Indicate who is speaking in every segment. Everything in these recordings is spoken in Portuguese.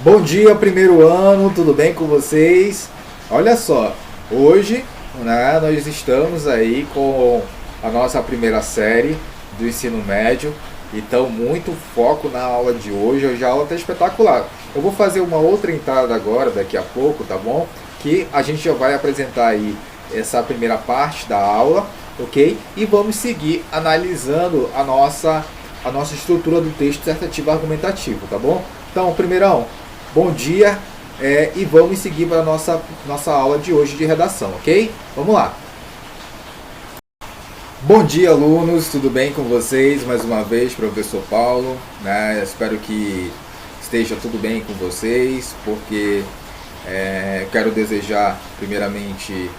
Speaker 1: Bom dia, primeiro ano, tudo bem com vocês? Olha só, hoje, né, nós estamos aí com a nossa primeira série do ensino médio, então muito foco na aula de hoje. Hoje a aula está espetacular. Eu vou fazer uma outra entrada agora, daqui a pouco, tá bom? Que a gente já vai apresentar aí essa primeira parte da aula, ok? E vamos seguir analisando a nossa estrutura do texto dissertativo argumentativo, tá bom? Então, primeirão, bom dia, e vamos seguir para a nossa aula de hoje de redação, ok? Vamos lá. Bom dia, alunos, tudo bem com vocês? Mais uma vez, professor Paulo, né? Espero que esteja tudo bem com vocês, porque quero desejar, primeiramente,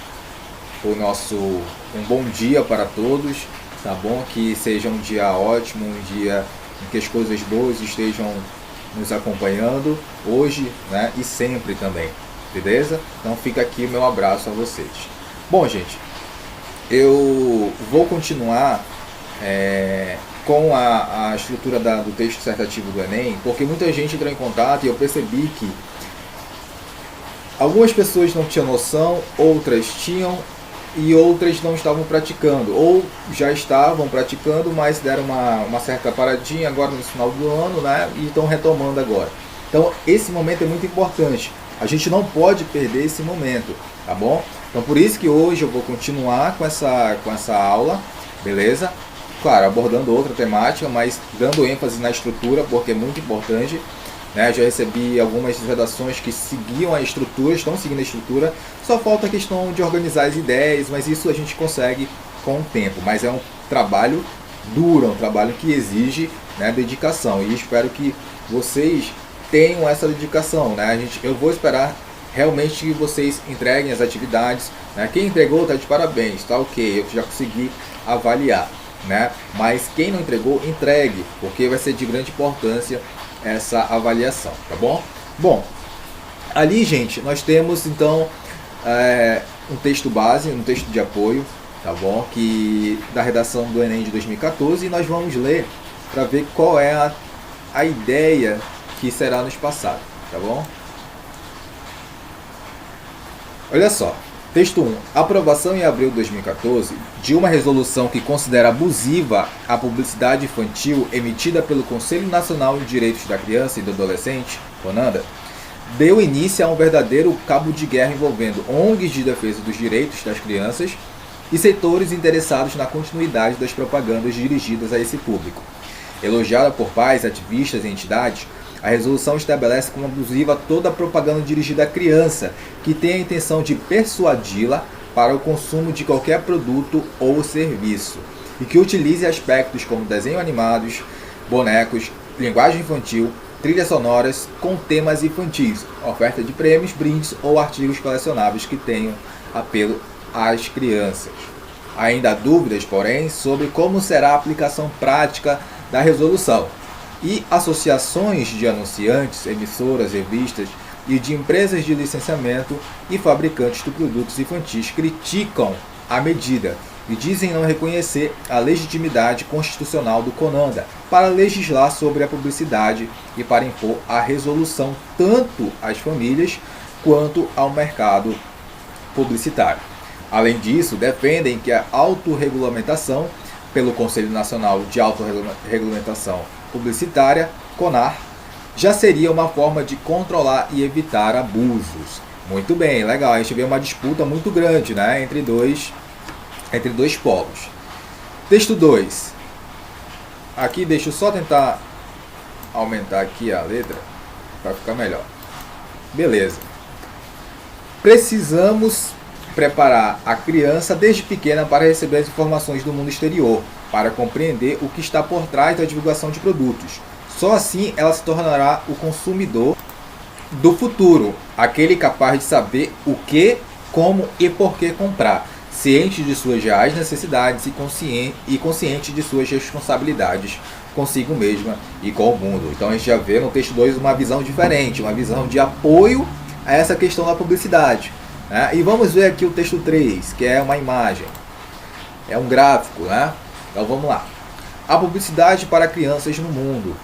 Speaker 1: um bom dia para todos, tá bom? Que seja um dia ótimo, um dia em que as coisas boas estejam nos acompanhando hoje, né, e sempre também, beleza? Então fica aqui o meu abraço a vocês. Bom, gente, eu vou continuar com a estrutura do texto dissertativo do Enem, porque muita gente entrou em contato e eu percebi que algumas pessoas não tinham noção, outras tinham e outras não estavam praticando, ou já estavam praticando, mas deram uma certa paradinha agora no final do ano, né? E estão retomando agora. Então esse momento é muito importante, a gente não pode perder esse momento, tá bom? Então por isso que hoje eu vou continuar com essa aula, beleza? Claro, abordando outra temática, mas dando ênfase na estrutura, porque é muito importante. Já recebi algumas redações que seguiam a estrutura, estão seguindo a estrutura, só falta a questão de organizar as ideias, mas isso a gente consegue com o tempo. Mas é um trabalho duro, é um trabalho que exige, né, dedicação, e espero que vocês tenham essa dedicação, né? Eu vou esperar realmente que vocês entreguem as atividades, né? Quem entregou está de parabéns, tá ok, eu já consegui avaliar, né? Mas quem não entregou, entregue, porque vai ser de grande importância essa avaliação, tá bom? Bom, ali, gente, nós temos então um texto base, um texto de apoio, tá bom? Que da redação do Enem de 2014, e nós vamos ler para ver qual é a ideia que será nos passado, tá bom? Olha só, texto 1. Aprovação em abril de 2014 de uma resolução que considera abusiva a publicidade infantil emitida pelo Conselho Nacional de Direitos da Criança e do Adolescente, CONADA, deu início a um verdadeiro cabo de guerra envolvendo ONGs de defesa dos direitos das crianças e setores interessados na continuidade das propagandas dirigidas a esse público. Elogiada por pais, ativistas e entidades, a resolução estabelece como abusiva toda a propaganda dirigida à criança que tem a intenção de persuadi-la para o consumo de qualquer produto ou serviço e que utilize aspectos como desenhos animados, bonecos, linguagem infantil, trilhas sonoras com temas infantis, oferta de prêmios, brindes ou artigos colecionáveis que tenham apelo às crianças. Ainda há dúvidas, porém, sobre como será a aplicação prática da resolução. E associações de anunciantes, emissoras, revistas e de empresas de licenciamento e fabricantes de produtos infantis criticam a medida e dizem não reconhecer a legitimidade constitucional do CONADA para legislar sobre a publicidade e para impor a resolução tanto às famílias quanto ao mercado publicitário. Além disso, defendem que a autorregulamentação pelo Conselho Nacional de Autorregulamentação Publicitária, CONAR, já seria uma forma de controlar e evitar abusos. Muito bem, legal. A gente vê uma disputa muito grande, né, entre dois polos. Texto 2. Aqui deixa eu só tentar aumentar aqui a letra para ficar melhor. Beleza. Precisamos preparar a criança desde pequena para receber as informações do mundo exterior, para compreender o que está por trás da divulgação de produtos. Só assim ela se tornará o consumidor do futuro, aquele capaz de saber o que, como e por que comprar, ciente de suas reais necessidades e consciente de suas responsabilidades consigo mesma e com o mundo. Então a gente já vê no texto 2 uma visão diferente, uma visão de apoio a essa questão da publicidade. E vamos ver aqui o texto 3, que é uma imagem, é um gráfico, né? Então vamos lá. A publicidade para crianças no mundo.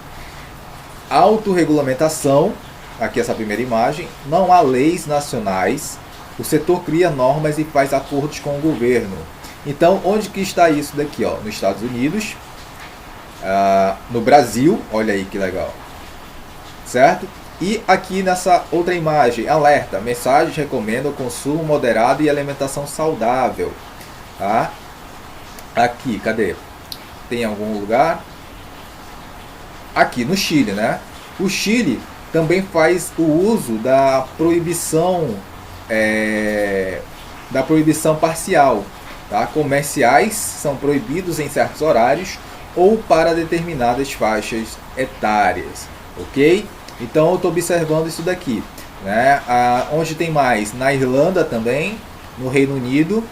Speaker 1: Autorregulamentação aqui essa primeira imagem, não há leis nacionais, o setor cria normas e faz acordos com o governo. Então, onde que está isso daqui? Ó? Nos Estados Unidos, no Brasil, olha aí que legal, certo? E aqui nessa outra imagem, alerta, mensagens recomendam consumo moderado e alimentação saudável. Tá? Aqui, cadê? Tem algum lugar? Aqui no Chile, né? O Chile também faz o uso da proibição parcial. Tá? Comerciais são proibidos em certos horários ou para determinadas faixas etárias, ok? Então eu estou observando isso daqui, né? Onde tem mais? Na Irlanda também, no Reino Unido,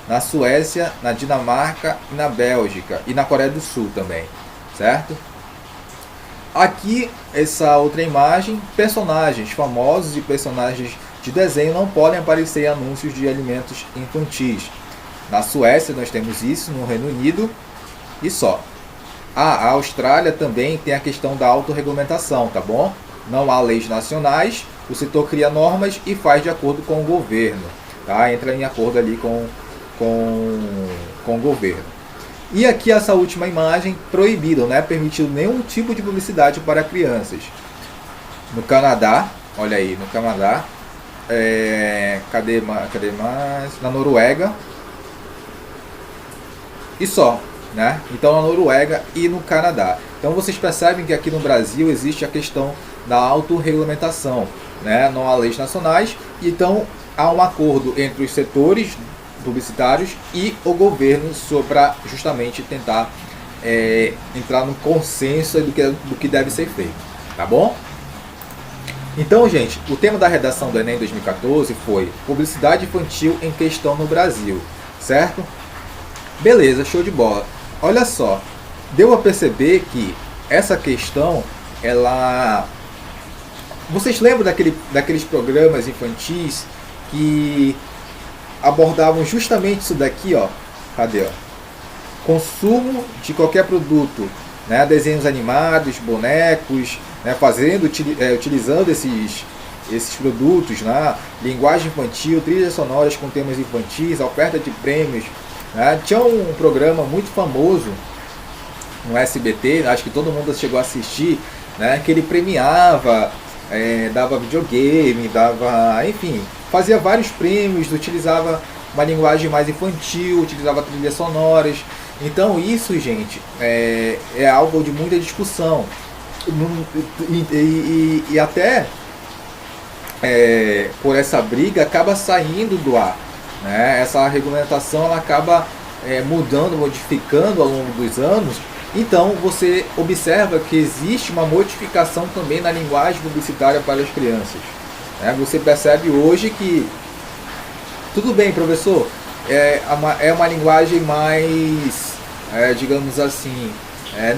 Speaker 1: na Suécia, na Dinamarca, na Bélgica e na Coreia do Sul também, certo? Aqui, essa outra imagem, personagens famosos e personagens de desenho não podem aparecer em anúncios de alimentos infantis. Na Suécia nós temos isso, no Reino Unido e só. A Austrália também tem a questão da autorregulamentação, tá bom? Não há leis nacionais, o setor cria normas e faz de acordo com o governo, tá? Entra em acordo ali com o governo. E aqui essa última imagem, proibido, né? Permitido nenhum tipo de publicidade para crianças. No Canadá, olha aí, no Canadá, cadê mais? Na Noruega e só, né? Então na Noruega e no Canadá. Então vocês percebem que aqui no Brasil existe a questão da autorregulamentação, né? Não há leis nacionais, então há um acordo entre os setores publicitários e o governo para justamente tentar entrar no consenso do que deve ser feito, tá bom? Então, gente, o tema da redação do Enem 2014 foi publicidade infantil em questão no Brasil, certo? Beleza, show de bola. Olha só, deu a perceber que essa questão, vocês lembram daqueles programas infantis que abordavam justamente isso daqui, ó? Cadê, ó? Consumo de qualquer produto, né? Desenhos animados, bonecos, né? Utilizando esses produtos, né? Linguagem infantil, trilhas sonoras com temas infantis, oferta de prêmios, né? Tinha um programa muito famoso no SBT, acho que todo mundo chegou a assistir, né? Que ele premiava, dava videogame, enfim, fazia vários prêmios, utilizava uma linguagem mais infantil, utilizava trilhas sonoras. Então isso, gente, é algo de muita discussão. E até por essa briga acaba saindo do ar, né? Essa regulamentação ela acaba mudando, modificando ao longo dos anos. Então você observa que existe uma modificação também na linguagem publicitária para as crianças. Você percebe hoje que, tudo bem, professor, é uma linguagem mais, digamos assim,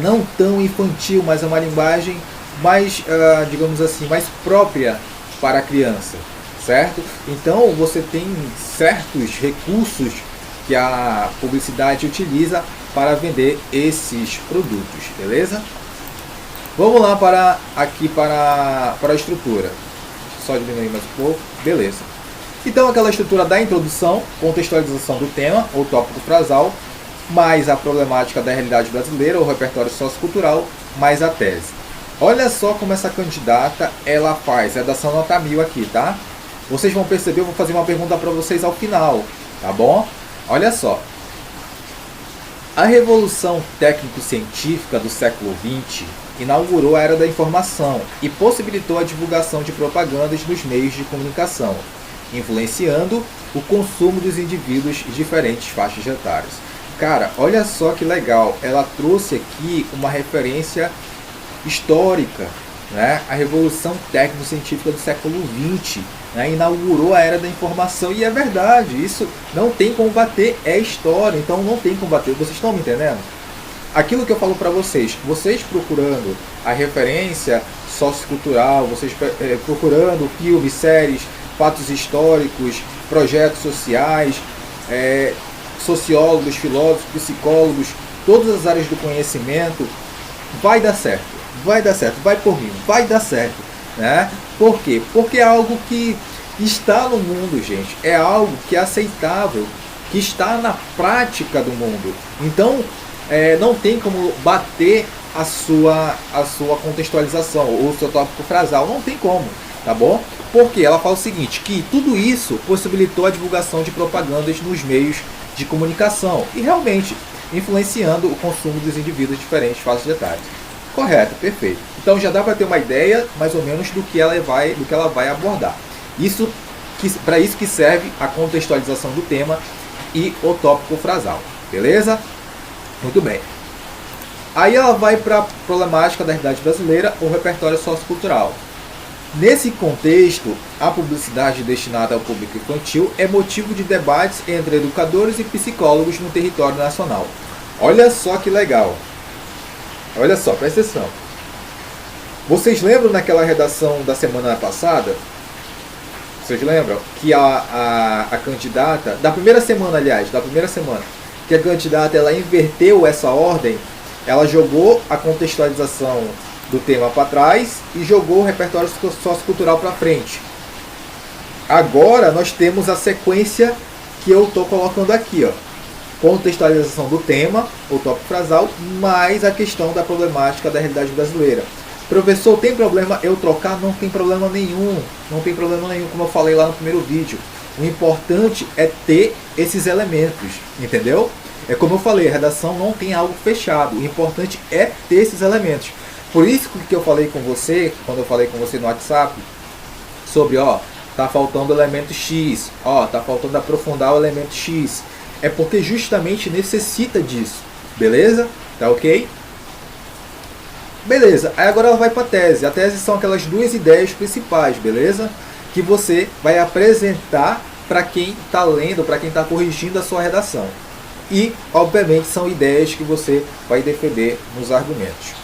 Speaker 1: não tão infantil, mas é uma linguagem mais, digamos assim, mais própria para a criança, certo? Então você tem certos recursos que a publicidade utiliza para vender esses produtos, beleza? Vamos lá para a estrutura. Só diminuir mais um pouco, beleza. Então aquela estrutura da introdução, contextualização do tema ou tópico frasal, mais a problemática da realidade brasileira ou repertório sociocultural, mais a tese. Olha só como essa candidata ela faz, redação nota 1000 aqui, tá? Vocês vão perceber, eu vou fazer uma pergunta para vocês ao final, tá bom? Olha só. A revolução técnico-científica do século XX inaugurou a era da informação e possibilitou a divulgação de propagandas nos meios de comunicação, influenciando o consumo dos indivíduos de diferentes faixas etárias. Cara, olha só que legal, ela trouxe aqui uma referência histórica, né? A revolução técnico-científica do século XX, né? Inaugurou a era da informação, e é verdade, isso não tem como bater, é história, então não tem como bater. Vocês estão me entendendo? Aquilo que eu falo para vocês procurando a referência sociocultural, vocês procurando filmes, séries, fatos históricos, projetos sociais, sociólogos, filósofos, psicólogos, todas as áreas do conhecimento, vai dar certo, vai por mim, vai dar certo. né? Por quê? Porque é algo que está no mundo, gente. É algo que é aceitável, que está na prática do mundo. Então, não tem como bater a sua contextualização ou o seu tópico frasal. Não tem como, tá bom? Porque ela fala o seguinte, que tudo isso possibilitou a divulgação de propagandas nos meios de comunicação e realmente influenciando o consumo dos indivíduos de diferentes fases etárias. Correto, perfeito. Então já dá para ter uma ideia mais ou menos do que ela vai abordar. Para isso que serve a contextualização do tema e o tópico frasal. Beleza? Muito bem. Aí ela vai para a problemática da realidade brasileira, o repertório sociocultural. Nesse contexto, a publicidade destinada ao público infantil é motivo de debates entre educadores e psicólogos no território nacional. Olha só que legal. Olha só, presta atenção. Vocês lembram naquela redação da semana passada? Vocês lembram que a candidata, da primeira semana, que a candidata ela inverteu essa ordem, ela jogou a contextualização do tema para trás e jogou o repertório sociocultural para frente. Agora nós temos a sequência que eu estou colocando aqui, ó. Contextualização do tema, o tópico frasal, mais a questão da problemática da realidade brasileira. Professor, tem problema eu trocar? Não tem problema nenhum. Não tem problema nenhum, como eu falei lá no primeiro vídeo. O importante é ter esses elementos, entendeu? É como eu falei, a redação não tem algo fechado. O importante é ter esses elementos. Por isso que eu falei com você, quando eu falei com você no WhatsApp, sobre, tá faltando o elemento X, tá faltando aprofundar o elemento X. É porque justamente necessita disso, beleza? Tá ok? Beleza, aí agora ela vai para a tese. A tese são aquelas duas ideias principais, beleza? Que você vai apresentar para quem está lendo, para quem está corrigindo a sua redação. E, obviamente, são ideias que você vai defender nos argumentos.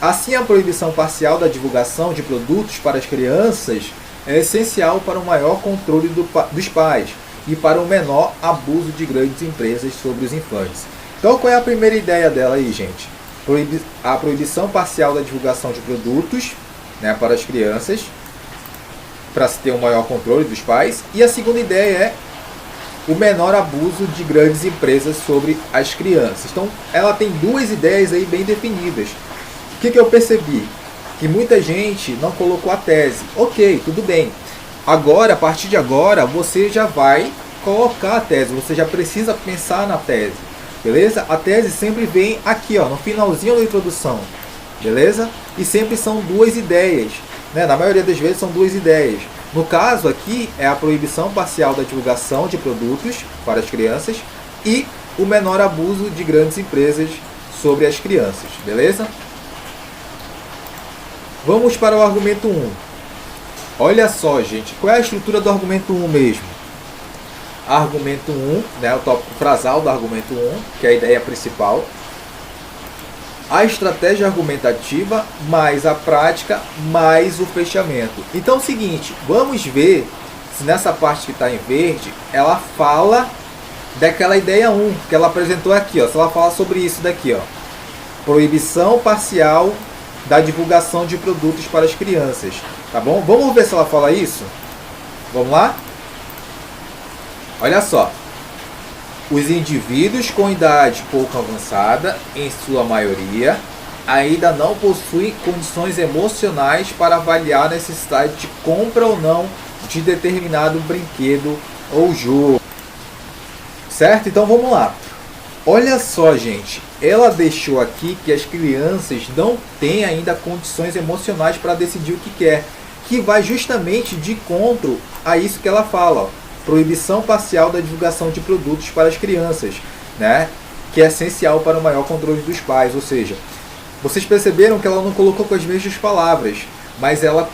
Speaker 1: Assim, a proibição parcial da divulgação de produtos para as crianças é essencial para o maior controle dos pais e para o menor abuso de grandes empresas sobre os infantes. Então, qual é a primeira ideia dela aí, gente? A proibição parcial da divulgação de produtos, né, para as crianças, para se ter um maior controle dos pais. E a segunda ideia é o menor abuso de grandes empresas sobre as crianças. Então, ela tem duas ideias aí bem definidas. O que eu percebi? Que muita gente não colocou a tese. Ok, tudo bem. Agora, a partir de agora, você já vai colocar a tese. Você já precisa pensar na tese. Beleza? A tese sempre vem aqui, no finalzinho da introdução. Beleza? E sempre são duas ideias. Né? Na maioria das vezes são duas ideias. No caso aqui, é a proibição parcial da divulgação de produtos para as crianças e o menor abuso de grandes empresas sobre as crianças. Beleza? Vamos para o argumento 1. Olha só, gente, qual é a estrutura do argumento 1 mesmo? Argumento 1, né, o tópico frasal do argumento 1, que é a ideia principal. A estratégia argumentativa, mais a prática, mais o fechamento. Então é o seguinte, vamos ver se nessa parte que está em verde, ela fala daquela ideia 1, que ela apresentou aqui. Se ela fala sobre isso daqui. Proibição parcial da divulgação de produtos para as crianças. Tá bom? Vamos ver se ela fala isso? Vamos lá? Olha só. Os indivíduos com idade pouco avançada, em sua maioria, ainda não possuem condições emocionais para avaliar a necessidade de compra ou não de determinado brinquedo ou jogo. Certo? Então vamos lá. Olha só, gente. Ela deixou aqui que as crianças não têm ainda condições emocionais para decidir o que quer. Que vai justamente de encontro a isso que ela fala. Proibição parcial da divulgação de produtos para as crianças, né? Que é essencial para o maior controle dos pais. Ou seja, vocês perceberam que ela não colocou com as mesmas palavras, mas ela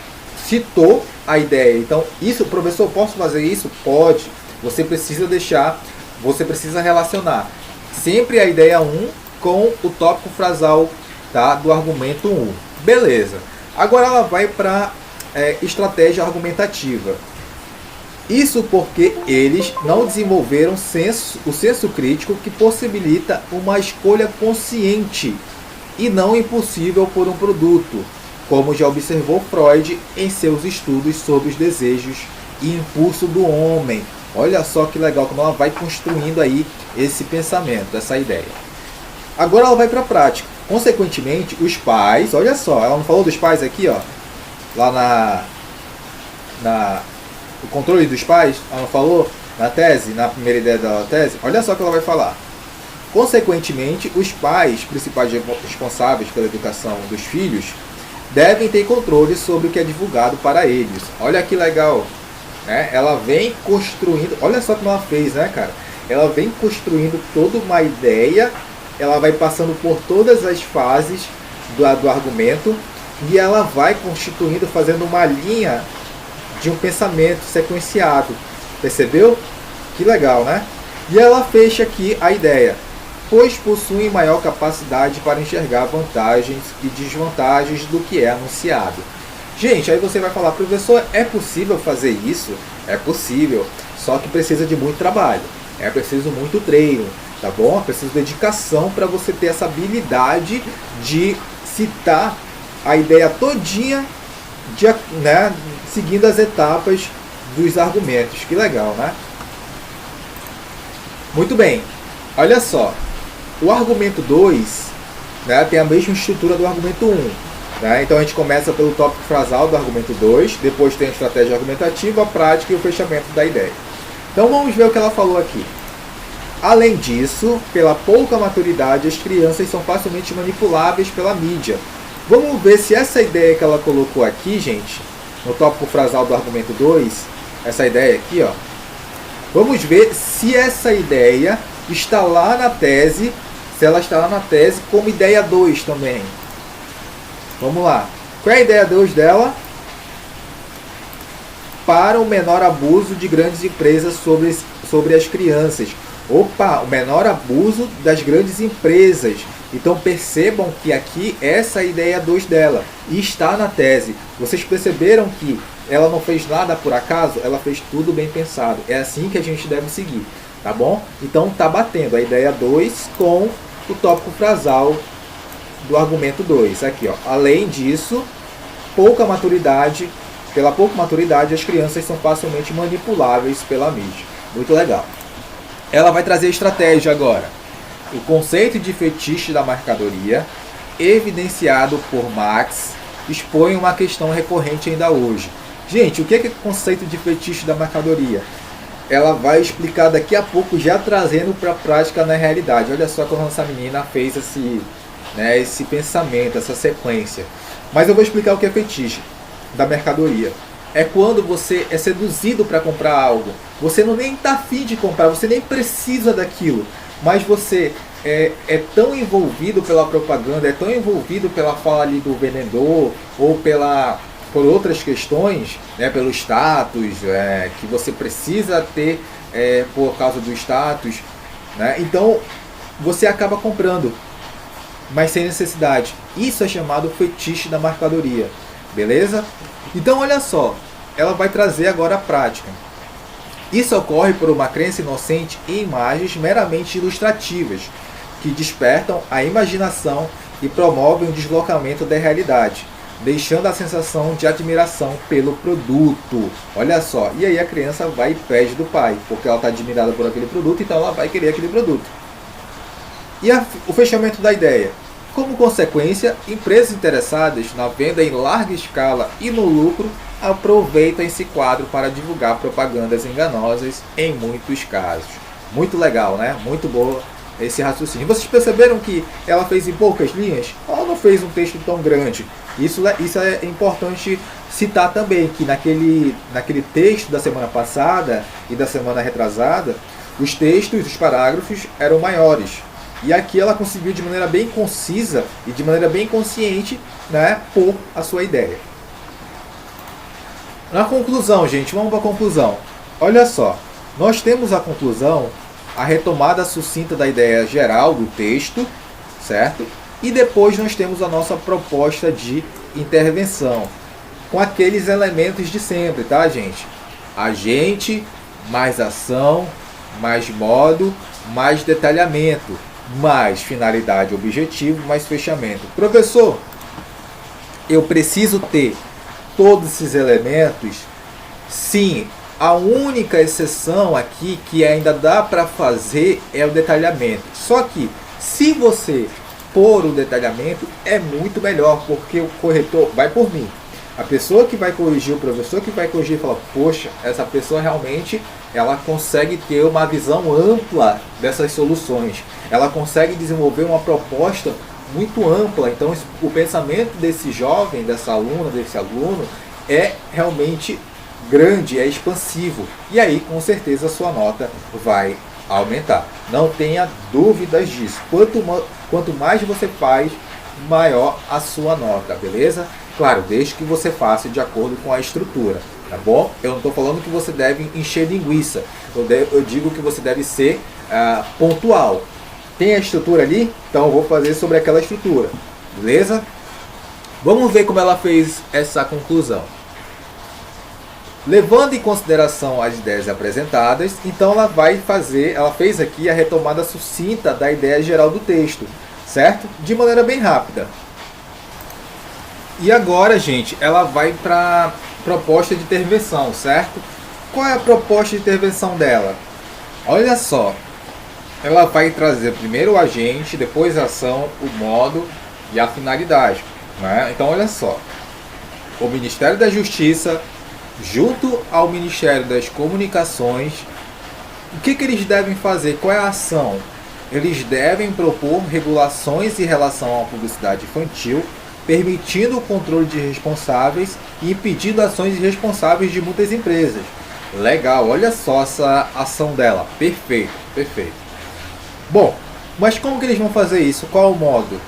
Speaker 1: citou a ideia. Então, isso, professor, posso fazer isso? Pode. Você precisa relacionar sempre a ideia 1 com o tópico frasal, tá, do argumento 1. Beleza. Agora ela vai para estratégia argumentativa. Isso porque eles não desenvolveram o senso crítico que possibilita uma escolha consciente e não impossível por um produto. como já observou Freud em seus estudos sobre os desejos e impulso do homem. Olha só que legal como ela vai construindo aí esse pensamento, essa ideia. Agora ela vai para a prática. Consequentemente, os pais, olha só, ela não falou dos pais aqui, ó, lá o controle dos pais, ela não falou na tese, na primeira ideia da tese, olha só o que ela vai falar. Consequentemente, os pais, principais responsáveis pela educação dos filhos, devem ter controle sobre o que é divulgado para eles. Olha que legal, né? Ela vem construindo, olha só como ela fez, né, cara? Ela vem construindo toda uma ideia, ela vai passando por todas as fases do argumento e ela vai constituindo, fazendo uma linha de um pensamento sequenciado. Percebeu? Que legal, né? E ela fecha aqui a ideia. Pois possuem maior capacidade para enxergar vantagens e desvantagens do que é anunciado. Gente, aí você vai falar, professor, é possível fazer isso? É possível, só que precisa de muito trabalho, é preciso muito treino, tá bom? É preciso dedicação para você ter essa habilidade de citar a ideia todinha, né, seguindo as etapas dos argumentos. Que legal, né? Muito bem, olha só. O argumento 2, né, tem a mesma estrutura do argumento 1. Né? Então a gente começa pelo tópico frasal do argumento 2, depois tem a estratégia argumentativa, a prática e o fechamento da ideia. Então vamos ver o que ela falou aqui. Além disso, pela pouca maturidade, as crianças são facilmente manipuláveis pela mídia. Vamos ver se essa ideia que ela colocou aqui, gente, no tópico frasal do argumento 2, essa ideia aqui, ó. Vamos ver se essa ideia está lá na tese, se ela está lá na tese como ideia 2 também. Vamos lá. Qual é a ideia 2 dela? Para o menor abuso de grandes empresas sobre as crianças. Opa, o menor abuso das grandes empresas. Então percebam que aqui essa é a ideia 2 dela. E está na tese. Vocês perceberam que ela não fez nada por acaso? Ela fez tudo bem pensado. É assim que a gente deve seguir. Tá bom? Então tá batendo a ideia 2 com o tópico frasal do argumento 2. Aqui, ó. Além disso, pela pouca maturidade, as crianças são facilmente manipuláveis pela mídia. Muito legal. Ela vai trazer a estratégia agora. O conceito de fetiche da mercadoria, evidenciado por Marx, expõe uma questão recorrente ainda hoje. Gente, o que é o conceito de fetiche da mercadoria? Ela vai explicar daqui a pouco, já trazendo para a prática na realidade. Olha só como essa menina fez esse pensamento, essa sequência. Mas eu vou explicar o que é fetiche da mercadoria. É quando você é seduzido para comprar algo. Você não nem está afim de comprar, você nem precisa daquilo. Mas você é tão envolvido pela propaganda, é tão envolvido pela fala ali do vendedor, ou por outras questões, né, pelo status, que você precisa ter por causa do status, né? Então você acaba comprando, mas sem necessidade. Isso é chamado fetiche da mercadoria, beleza? Então olha só, ela vai trazer agora a prática. Isso ocorre por uma crença inocente em imagens meramente ilustrativas, que despertam a imaginação e promovem o deslocamento da realidade, deixando a sensação de admiração pelo produto. Olha só, e aí a criança vai e pede do pai, porque ela está admirada por aquele produto, então ela vai querer aquele produto. E o fechamento da ideia. Como consequência, empresas interessadas na venda em larga escala e no lucro aproveitam esse quadro para divulgar propagandas enganosas em muitos casos. Muito legal, né? Muito boa esse raciocínio. Vocês perceberam que ela fez em poucas linhas? Ela não fez um texto tão grande. Isso é importante citar também, que naquele texto da semana passada e da semana retrasada, os textos, os parágrafos eram maiores. E aqui ela conseguiu de maneira bem concisa e de maneira bem consciente, né, pôr a sua ideia. Na conclusão, gente, vamos para a conclusão. Olha só, nós temos a conclusão, a retomada sucinta da ideia geral do texto, certo? E depois nós temos a nossa proposta de intervenção, com aqueles elementos de sempre, tá, gente? Agente, mais ação, mais modo, mais detalhamento, mais finalidade, objetivo, mais fechamento. Professor, eu preciso ter todos esses elementos? Sim, a única exceção aqui que ainda dá para fazer é o detalhamento. Só que se você pôr o detalhamento é muito melhor, porque o corretor vai por mim. A pessoa que vai corrigir, o professor que vai corrigir, fala: poxa, essa pessoa realmente ela consegue ter uma visão ampla dessas soluções. Ela consegue desenvolver uma proposta muito ampla. Então o pensamento desse jovem, dessa aluna, desse aluno é realmente grande, é expansivo. E aí com certeza a sua nota vai aumentar. Não tenha dúvidas disso. Quanto mais você faz, maior a sua nota, beleza? Claro, desde que você faça de acordo com a estrutura, tá bom? Eu não estou falando que você deve encher linguiça. Eu digo que você deve ser pontual. Tem a estrutura ali? Então eu vou fazer sobre aquela estrutura, beleza? Vamos ver como ela fez essa conclusão. Levando em consideração as ideias apresentadas, então ela fez aqui a retomada sucinta da ideia geral do texto, certo? De maneira bem rápida. E agora, gente, ela vai para proposta de intervenção, certo? Qual é a proposta de intervenção dela? Olha só, ela vai trazer primeiro o agente, depois a ação, o modo e a finalidade, né? Então, olha só, o Ministério da Justiça, junto ao Ministério das Comunicações, o que eles devem fazer? Qual é a ação? Eles devem propor regulações em relação à publicidade infantil, permitindo o controle de responsáveis e impedindo ações irresponsáveis de muitas empresas. Legal, olha só essa ação dela. Perfeito, perfeito. Bom, mas como que eles vão fazer isso? Qual o modo?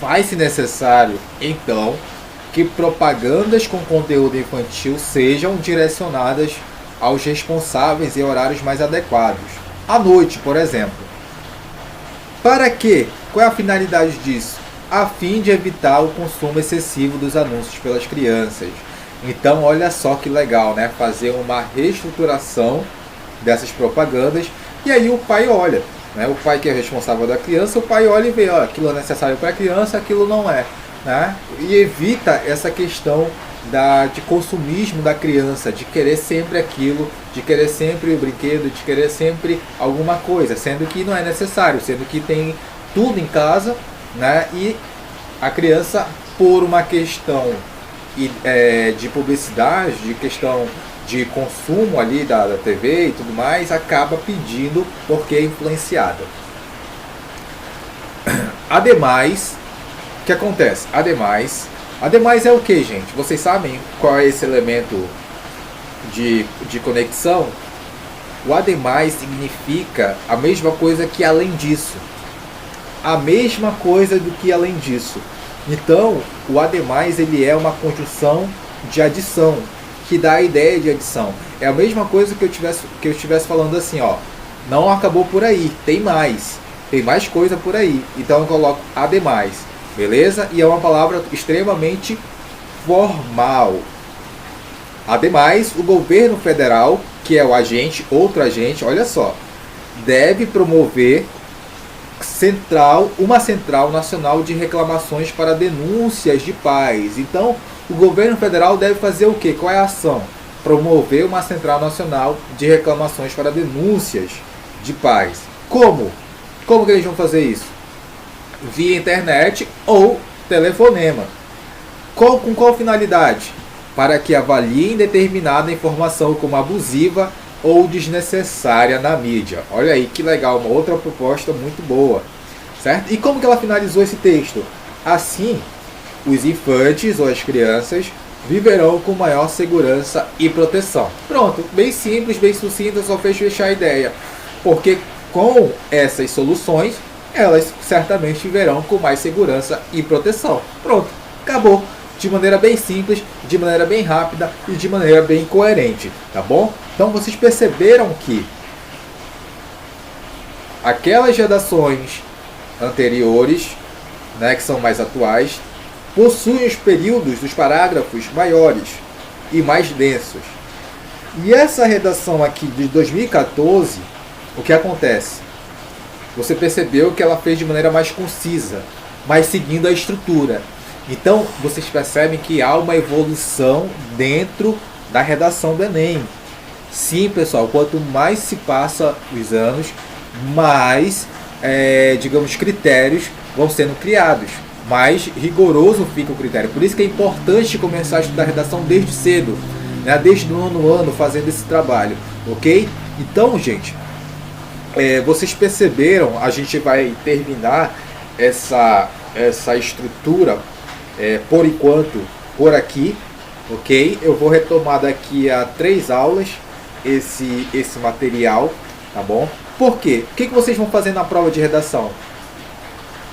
Speaker 1: Faz-se necessário, então, que propagandas com conteúdo infantil sejam direcionadas aos responsáveis em horários mais adequados. À noite, por exemplo. Para quê? Qual é a finalidade disso? A fim de evitar o consumo excessivo dos anúncios pelas crianças. Então, olha só que legal, né? Fazer uma reestruturação dessas propagandas. E aí o pai olha, né? O pai que é responsável da criança, o pai olha e vê, ó, aquilo é necessário para a criança, aquilo não é, né? E evita essa questão de consumismo da criança, de querer sempre aquilo, de querer sempre o brinquedo, de querer sempre alguma coisa, sendo que não é necessário, sendo que tem tudo em casa, né? E a criança, por uma questão de publicidade, de questão de consumo ali da TV e tudo mais, acaba pedindo porque é influenciada. Ademais, o que acontece? Ademais é o que, gente? Vocês sabem qual é esse elemento de conexão? O ademais significa a mesma coisa que além disso. A mesma coisa do que além disso. Então, o ademais ele é uma conjunção de adição, que dá a ideia de adição. É a mesma coisa que eu estivesse falando assim, ó, não acabou por aí, tem mais coisa por aí. Então eu coloco ademais, beleza? E é uma palavra extremamente formal. Ademais, o governo federal, que é o agente, outro agente, olha só, deve promover uma central nacional de reclamações para denúncias de pais. Então, o governo federal deve fazer o quê? Qual é a ação? Promover uma central nacional de reclamações para denúncias de pais. Como? Como que eles vão fazer isso? Via internet ou telefonema. Com qual finalidade? Para que avaliem determinada informação como abusiva ou desnecessária na mídia. Olha aí que legal, uma outra proposta muito boa, certo? E como que ela finalizou esse texto? Assim, os infantes ou as crianças viverão com maior segurança e proteção. Pronto, bem simples, bem sucinta, só fez fechar a ideia. Porque com essas soluções, elas certamente viverão com mais segurança e proteção. Pronto, acabou. De maneira bem simples, de maneira bem rápida e de maneira bem coerente, tá bom? Então vocês perceberam que aquelas redações anteriores, né, que são mais atuais, possuem os períodos dos parágrafos maiores e mais densos. E essa redação aqui de 2014, o que acontece? Você percebeu que ela fez de maneira mais concisa, mas seguindo a estrutura. Então, vocês percebem que há uma evolução dentro da redação do Enem. Sim, pessoal, quanto mais se passa os anos, mais, digamos, critérios vão sendo criados. Mais rigoroso fica o critério. Por isso que é importante começar a estudar redação desde cedo, né? Desde o nono ano, fazendo esse trabalho, ok? Então, gente, vocês perceberam, a gente vai terminar essa estrutura, por enquanto, por aqui, ok? Eu vou retomar daqui a 3 aulas esse material, tá bom? Por quê? O que vocês vão fazer na prova de redação?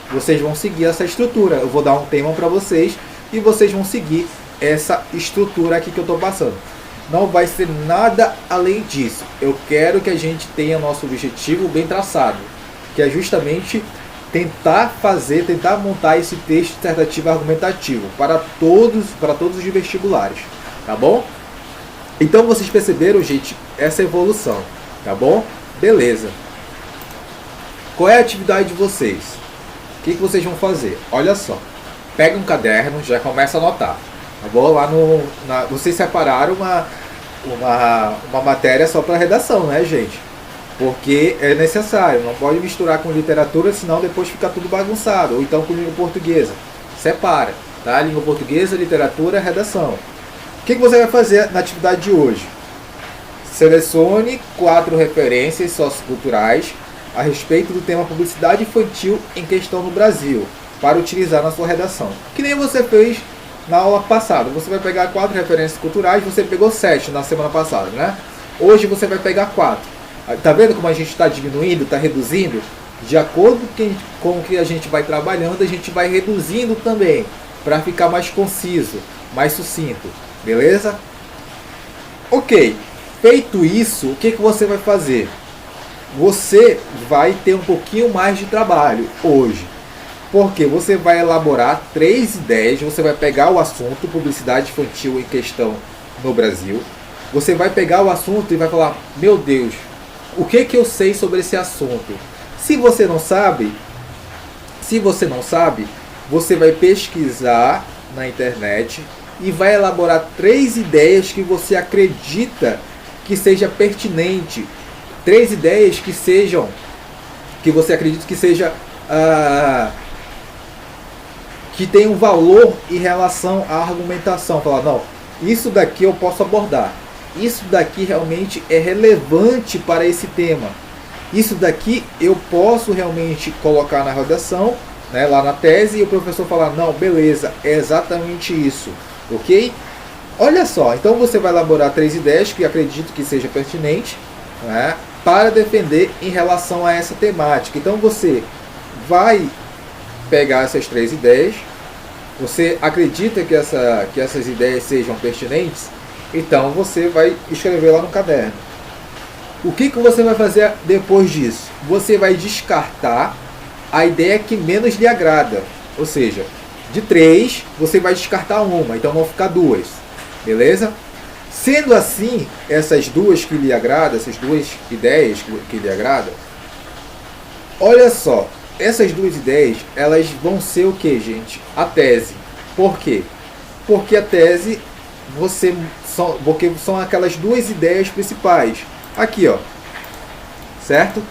Speaker 1: Vocês vão seguir essa estrutura. Eu vou dar um tema para vocês e vocês vão seguir essa estrutura aqui que eu estou passando. Não vai ser nada além disso. Eu quero que a gente tenha nosso objetivo bem traçado, que é justamente tentar montar esse texto dissertativo argumentativo para todos os vestibulares, tá bom? Então vocês perceberam, gente, essa evolução, tá bom? Beleza. Qual é a atividade de vocês? O que vocês vão fazer? Olha só, pega um caderno, já começa a anotar, tá bom? Vocês separaram uma matéria só para redação, né, gente? Porque é necessário, não pode misturar com literatura, senão depois fica tudo bagunçado. Ou então com língua portuguesa. Separa, tá? Língua portuguesa, literatura, redação. O que você vai fazer na atividade de hoje? Selecione 4 referências socioculturais a respeito do tema publicidade infantil em questão no Brasil, para utilizar na sua redação. Que nem você fez na aula passada. Você vai pegar 4 referências culturais, você pegou 7 na semana passada, né? Hoje você vai pegar 4. Tá vendo como a gente está diminuindo, está reduzindo? De acordo com o que a gente vai trabalhando, a gente vai reduzindo também, para ficar mais conciso, mais sucinto. Beleza? Ok. Feito isso, o que você vai fazer? Você vai ter um pouquinho mais de trabalho hoje. Porque você vai elaborar 3 ideias, você vai pegar o assunto publicidade infantil em questão no Brasil. Você vai pegar o assunto e vai falar, meu Deus, o que eu sei sobre esse assunto? Se você não sabe, você vai pesquisar na internet e vai elaborar 3 ideias que você acredita que seja pertinente. 3 ideias que você acredita que seja que tem um valor em relação à argumentação. Falar, não, isso daqui eu posso abordar. Isso daqui realmente é relevante para esse tema. Isso daqui eu posso realmente colocar na redação, né, lá na tese, e o professor falar, não, beleza, é exatamente isso, ok? Olha só, então você vai elaborar 3 ideias que acredito que seja pertinente, né, para defender em relação a essa temática. Então você vai pegar essas 3 ideias, você acredita que essas ideias sejam pertinentes, então você vai escrever lá no caderno. O que você vai fazer depois disso? Você vai descartar a ideia que menos lhe agrada. Ou seja, de 3, você vai descartar uma, então vão ficar 2. Beleza? Sendo assim, essas 2 que lhe agradam, essas 2 ideias que lhe agradam, olha só, essas 2 ideias, elas vão ser o que, gente? A tese. Por quê? Porque a tese, porque são aquelas 2 ideias principais. Aqui, ó. Certo?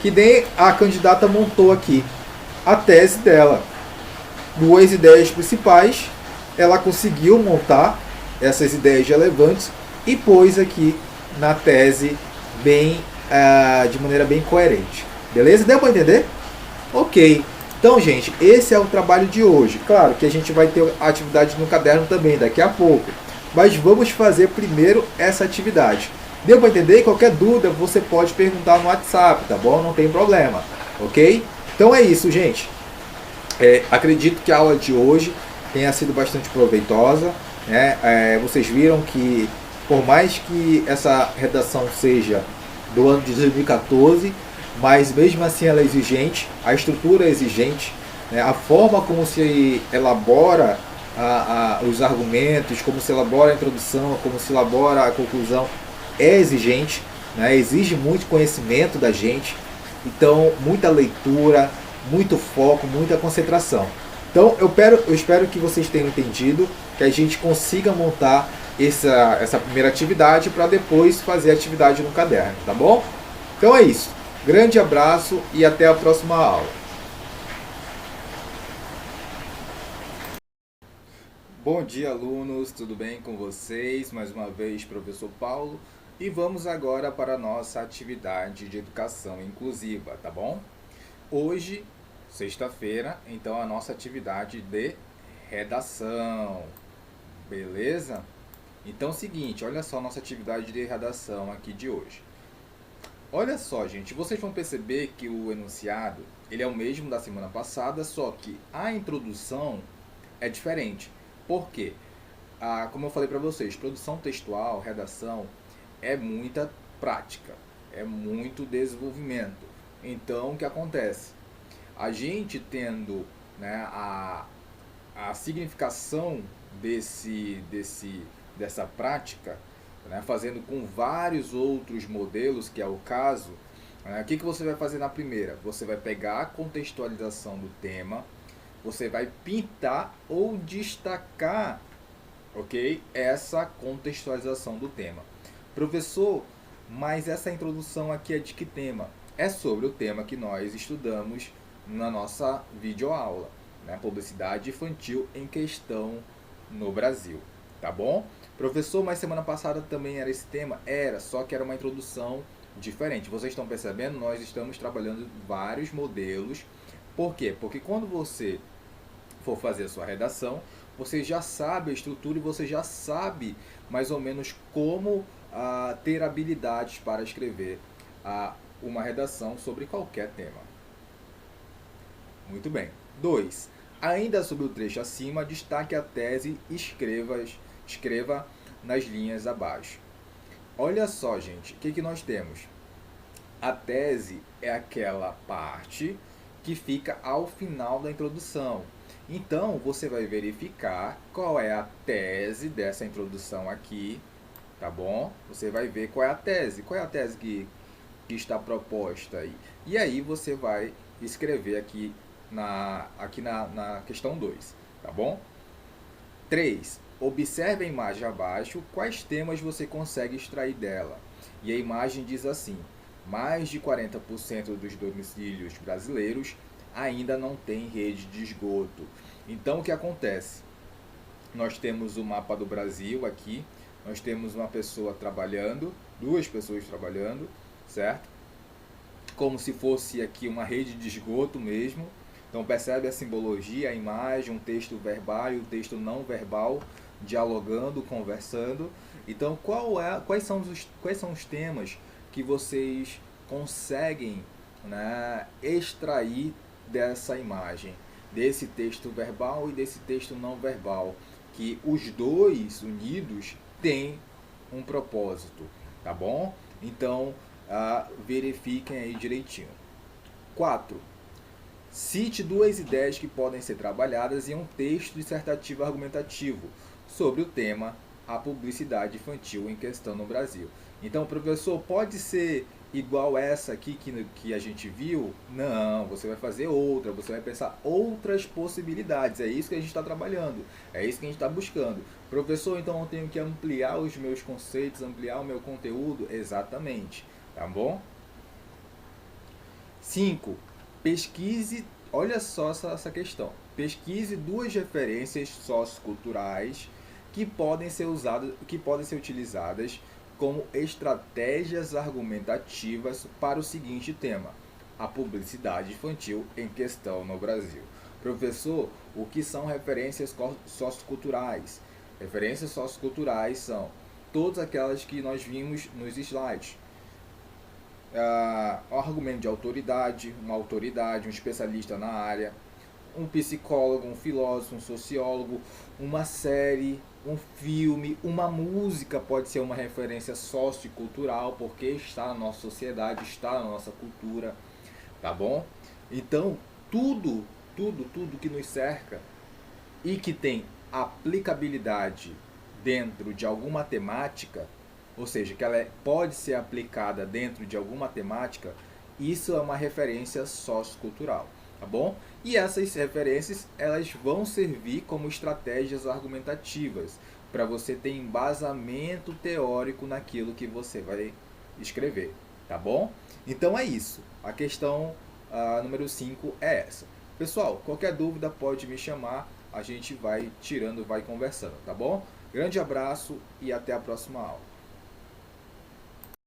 Speaker 1: Que nem a candidata montou aqui. A tese dela. 2 ideias principais. Ela conseguiu montar essas ideias relevantes e pôs aqui na tese de maneira bem coerente. Beleza? Deu para entender? Ok. Então, gente, esse é o trabalho de hoje. Claro que a gente vai ter atividade no caderno também daqui a pouco. Mas vamos fazer primeiro essa atividade. Deu para entender? Qualquer dúvida você pode perguntar no WhatsApp, tá bom? Não tem problema, ok? Então é isso, gente. Acredito que a aula de hoje tenha sido bastante proveitosa, né? Vocês viram que, por mais que essa redação seja do ano de 2014, mas mesmo assim ela é exigente, a estrutura é exigente, né? A forma como se elabora os argumentos, como se elabora a introdução, como se elabora a conclusão, é exigente, né? Exige muito conhecimento da gente, então muita leitura, muito foco, muita concentração. Então eu espero que vocês tenham entendido, que a gente consiga montar essa primeira atividade para depois fazer a atividade no caderno, tá bom? Então é isso. Grande abraço e até a próxima aula. Bom dia, alunos, tudo bem com vocês? Mais uma vez, professor Paulo, e vamos agora para a nossa atividade de educação inclusiva, tá bom? Hoje, sexta-feira, então a nossa atividade de redação, beleza? Então, é o seguinte, olha só a nossa atividade de redação aqui de hoje. Olha só, gente, vocês vão perceber que o enunciado, ele é o mesmo da semana passada, só que a introdução é diferente. Por quê? Como eu falei para vocês, produção textual, redação, é muita prática, é muito desenvolvimento. Então, o que acontece? A gente tendo, né, a significação dessa prática, né, fazendo com vários outros modelos, que é o caso, o que você vai fazer na primeira? Você vai pegar a contextualização do tema, você vai pintar ou destacar, ok? Essa contextualização do tema. Professor, mas essa introdução aqui é de que tema? É sobre o tema que nós estudamos na nossa videoaula, né? Publicidade infantil em questão no Brasil, tá bom? Professor, mas semana passada também era esse tema? Era, só que era uma introdução diferente. Vocês estão percebendo? Nós estamos trabalhando vários modelos. Por quê? Porque quando você for fazer a sua redação, você já sabe a estrutura e você já sabe mais ou menos como ter habilidades para escrever uma redação sobre qualquer tema. Muito bem. 2. Ainda sobre o trecho acima, destaque a tese e escreva nas linhas abaixo. Olha só, gente, o que nós temos? A tese é aquela parte que fica ao final da introdução. Então, você vai verificar qual é a tese dessa introdução aqui, tá bom? Você vai ver qual é a tese. Qual é a tese que está proposta aí? E aí você vai escrever aqui na questão 2, tá bom? 3. Observe a imagem abaixo, quais temas você consegue extrair dela. E a imagem diz assim: mais de 40% dos domicílios brasileiros ainda não tem rede de esgoto. Então, o que acontece? Nós temos o mapa do Brasil aqui, nós temos uma pessoa trabalhando, duas pessoas trabalhando, certo? Como se fosse aqui uma rede de esgoto mesmo. Então, percebe a simbologia, a imagem, um texto verbal e um texto não verbal, dialogando, conversando. Então, quais são os temas que vocês conseguem, né, extrair dessa imagem, desse texto verbal e desse texto não verbal, que os dois unidos têm um propósito, tá bom? Então, verifiquem aí direitinho. 4. Cite duas ideias que podem ser trabalhadas em um texto dissertativo argumentativo sobre o tema a publicidade infantil em questão no Brasil. Então, professor, pode ser igual essa aqui que a gente viu? Não, você vai fazer outra, você vai pensar outras possibilidades. É isso que a gente está trabalhando, é isso que a gente está buscando. Professor, então eu tenho que ampliar os meus conceitos, ampliar o meu conteúdo? Exatamente, tá bom? 5. Pesquise, olha só essa questão. Pesquise duas referências socioculturais que podem ser utilizadas como estratégias argumentativas para o seguinte tema: a publicidade infantil em questão no Brasil. Professor, o que são referências socioculturais? Referências socioculturais são todas aquelas que nós vimos nos slides. Um argumento de autoridade, uma autoridade, um especialista na área, um psicólogo, um filósofo, um sociólogo, uma série, um filme, uma música pode ser uma referência sociocultural, porque está na nossa sociedade, está na nossa cultura, tá bom? Então, tudo que nos cerca e que tem aplicabilidade dentro de alguma temática, ou seja, que ela pode ser aplicada dentro de alguma temática, isso é uma referência sociocultural. tá bom? E essas referências, elas vão servir como estratégias argumentativas, para você ter embasamento teórico naquilo que você vai escrever, tá bom? Então é isso. A questão número 5 é essa. Pessoal, qualquer dúvida pode me chamar, a gente vai tirando, vai conversando, tá bom? Grande abraço e até a próxima aula.